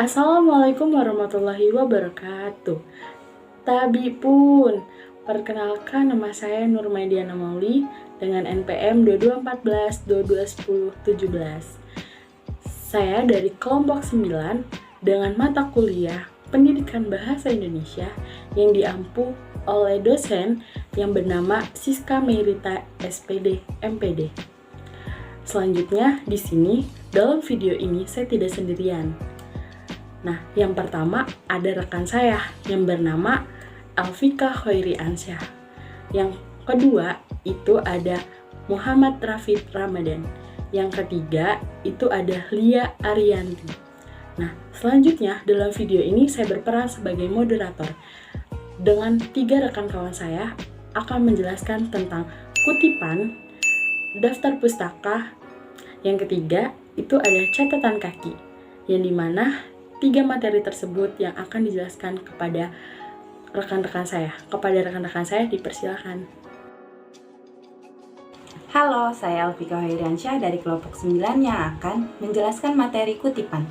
Assalamualaikum warahmatullahi wabarakatuh. Tabi pun, perkenalkan nama saya Nurmaidiana Mauli dengan NPM 2214-2210-17. Saya dari kelompok 9 dengan mata kuliah Pendidikan Bahasa Indonesia yang diampu oleh dosen yang bernama Siska Merita SPD MPD. Selanjutnya di sini dalam video ini saya tidak sendirian. Nah, yang pertama ada rekan saya yang bernama Alfika Khairi Ansyah. Yang kedua itu ada Muhammad Rafid Ramadan. Yang ketiga itu ada Lia Arianti. Nah, selanjutnya dalam video ini saya berperan sebagai moderator. Dengan 3 rekan kawan saya akan menjelaskan tentang kutipan, daftar pustaka. Yang ketiga itu ada catatan kaki, yang dimana 3 materi tersebut yang akan dijelaskan kepada rekan-rekan saya. Kepada rekan-rekan saya dipersilakan. Halo, saya Alfika Hoiriansyah dari kelompok 9 yang akan menjelaskan materi kutipan.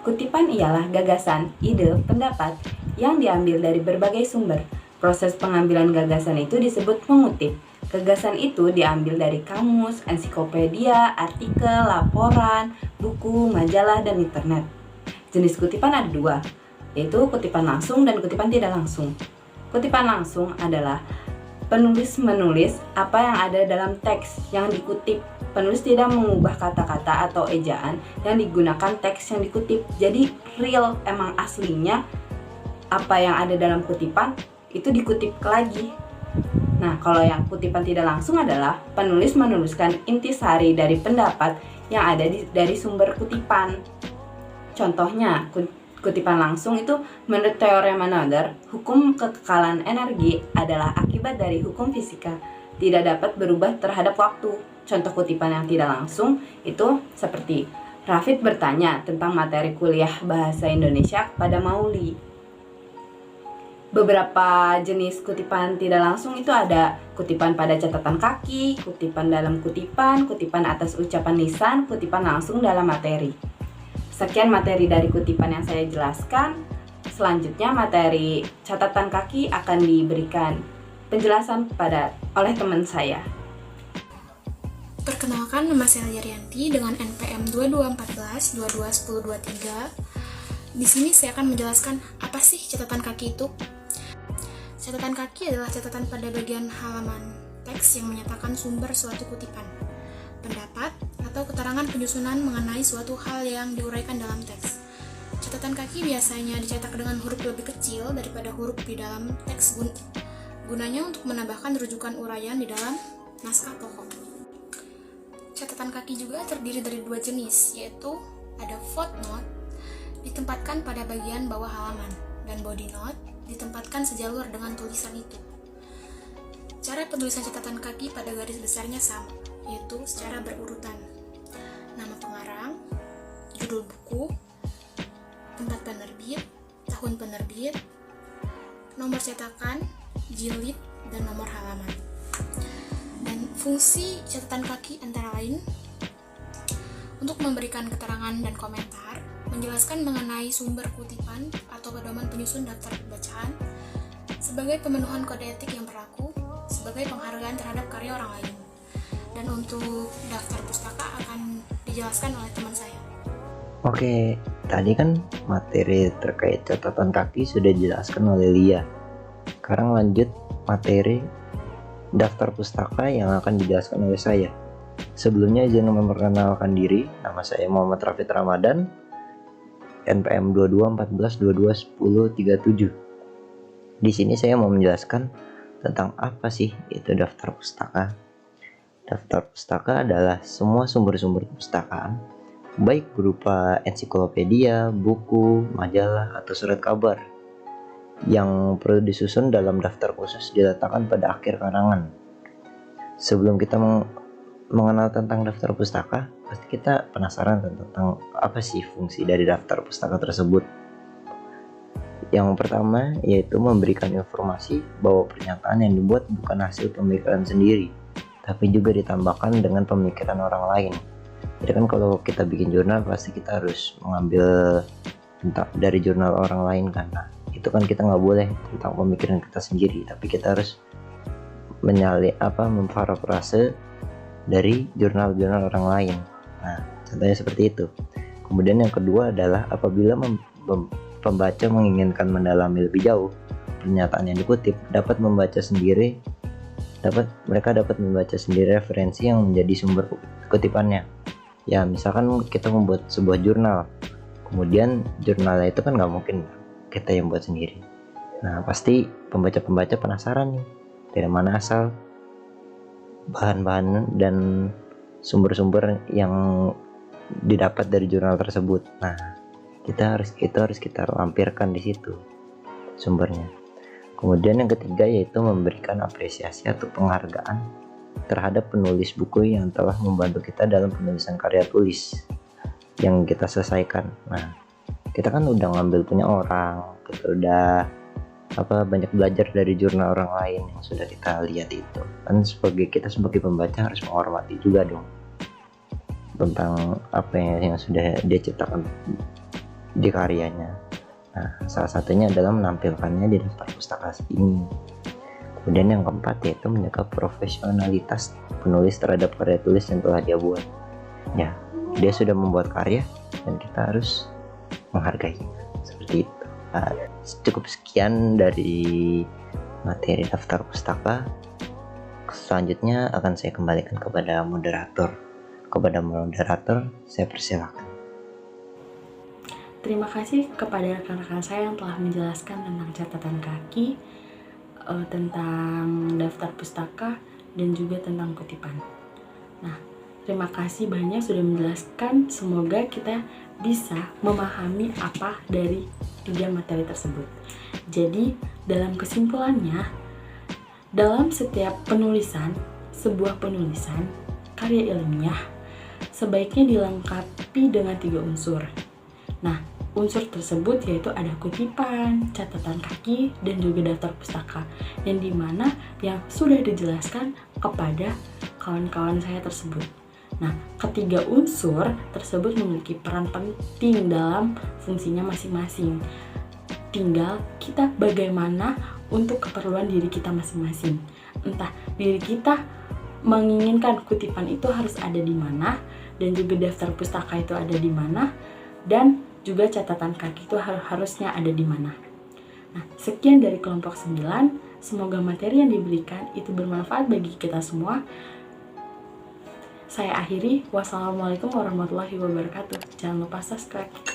Kutipan ialah gagasan, ide, pendapat yang diambil dari berbagai sumber. Proses pengambilan gagasan itu disebut mengutip. Gagasan itu diambil dari kamus, ensiklopedia, artikel, laporan, buku, majalah, dan internet. Jenis kutipan ada 2, yaitu kutipan langsung dan kutipan tidak langsung. Kutipan langsung adalah penulis menulis apa yang ada dalam teks yang dikutip. Penulis tidak mengubah kata-kata atau ejaan yang digunakan teks yang dikutip. Jadi real, emang aslinya apa yang ada dalam kutipan itu dikutip lagi. Nah, kalau yang kutipan tidak langsung adalah penulis menuliskan intisari dari pendapat yang ada dari sumber kutipan. Contohnya, kutipan langsung itu menurut teorema Noether, hukum kekekalan energi adalah akibat dari hukum fisika, tidak dapat berubah terhadap waktu. Contoh kutipan yang tidak langsung itu seperti Rafid bertanya tentang materi kuliah bahasa Indonesia kepada Mauli. Beberapa jenis kutipan tidak langsung itu ada kutipan pada catatan kaki, kutipan dalam kutipan, kutipan atas ucapan lisan, kutipan langsung dalam materi. Sekian materi dari kutipan yang saya jelaskan. Selanjutnya materi catatan kaki akan diberikan penjelasan oleh teman saya. Perkenalkan, nama saya Lia Arianti dengan NPM 2214-2210-23. Di sini saya akan menjelaskan apa sih catatan kaki itu. Catatan kaki adalah catatan pada bagian halaman teks yang menyatakan sumber suatu kutipan, pendapat, atau keterangan penyusunan mengenai suatu hal yang diuraikan dalam teks. Catatan kaki biasanya dicetak dengan huruf lebih kecil daripada huruf di dalam teks gunanya untuk menambahkan rujukan uraian di dalam naskah pokok. Catatan kaki juga terdiri dari 2 jenis, yaitu ada footnote ditempatkan pada bagian bawah halaman dan body note ditempatkan sejalur dengan tulisan itu. Cara penulisan catatan kaki pada garis besarnya sama, yaitu secara berurutan. Nama pengarang, judul buku, tempat penerbit, tahun penerbit, nomor cetakan, jilid, dan nomor halaman. Dan fungsi catatan kaki antara lain untuk memberikan keterangan dan komentar, menjelaskan mengenai sumber kutipan atau pedoman penyusun daftar bacaan, sebagai pemenuhan kode etik yang berlaku, sebagai penghargaan terhadap karya orang lain. Dan untuk daftar pustaka akan dijelaskan oleh teman saya. Oke, tadi kan materi terkait catatan kaki sudah dijelaskan oleh Lia. Sekarang lanjut materi daftar pustaka yang akan dijelaskan oleh saya. Sebelumnya izin memperkenalkan diri, nama saya Muhammad Rafid Ramadan, NPM 2214221037. Di sini saya mau menjelaskan tentang apa sih itu daftar pustaka. Daftar pustaka adalah semua sumber-sumber perpustakaan, baik berupa ensiklopedia, buku, majalah, atau surat kabar, yang perlu disusun dalam daftar khusus diletakkan pada akhir karangan. Sebelum kita mengenal tentang daftar pustaka, pasti kita penasaran tentang apa sih fungsi dari daftar pustaka tersebut. Yang pertama yaitu memberikan informasi bahwa pernyataan yang dibuat bukan hasil pemikiran sendiri, tapi juga ditambahkan dengan pemikiran orang lain. Jadi kan kalau kita bikin jurnal pasti kita harus mengambil tentang dari jurnal orang lain kan. Nah, itu kan kita nggak boleh tentang pemikiran kita sendiri, tapi kita harus memparafrase dari jurnal-jurnal orang lain. Nah, contohnya seperti itu. Kemudian yang kedua adalah apabila pembaca menginginkan mendalami lebih jauh pernyataan yang dikutip, mereka dapat membaca sendiri referensi yang menjadi sumber kutipannya. Ya, misalkan kita membuat sebuah jurnal, kemudian jurnalnya itu kan nggak mungkin kita yang buat sendiri. Nah, pasti pembaca-pembaca penasaran nih, dari mana asal bahan-bahan dan sumber-sumber yang didapat dari jurnal tersebut. Nah, itu harus kita lampirkan di situ sumbernya. Kemudian yang ketiga yaitu memberikan apresiasi atau penghargaan terhadap penulis buku yang telah membantu kita dalam penulisan karya tulis yang kita selesaikan. Nah, kita kan udah ngambil punya orang, kita udah banyak belajar dari jurnal orang lain yang sudah kita lihat itu. Kan kita sebagai pembaca harus menghormati juga dong tentang apa yang sudah dia ciptakan di karyanya. Nah, salah satunya adalah menampilkannya di daftar pustaka ini. Kemudian yang keempat yaitu menjaga profesionalitas penulis terhadap karya tulis yang telah dia buat. Ya, dia sudah membuat karya dan kita harus menghargai seperti itu. Nah, cukup sekian dari materi daftar pustaka. Selanjutnya akan saya kembalikan kepada moderator. Saya persilakan. Terima kasih kepada rekan-rekan saya yang telah menjelaskan tentang catatan kaki, tentang daftar pustaka, dan juga tentang kutipan. Nah, terima kasih banyak sudah menjelaskan. Semoga kita bisa memahami apa dari 3 materi tersebut. Jadi, dalam kesimpulannya, dalam setiap sebuah penulisan, karya ilmiah, sebaiknya dilengkapi dengan 3 unsur. Nah, unsur tersebut yaitu ada kutipan, catatan kaki, dan juga daftar pustaka, yang dimana yang sudah dijelaskan kepada kawan-kawan saya tersebut. Nah, ketiga unsur tersebut memiliki peran penting dalam fungsinya masing-masing. Tinggal kita bagaimana untuk keperluan diri kita masing-masing. Entah diri kita menginginkan kutipan itu harus ada di mana, dan juga daftar pustaka itu ada di mana, dan juga catatan kaki itu harusnya ada di mana. Nah, sekian dari kelompok 9. Semoga materi yang diberikan itu bermanfaat bagi kita semua. Saya akhiri. Wassalamualaikum warahmatullahi wabarakatuh. Jangan lupa subscribe.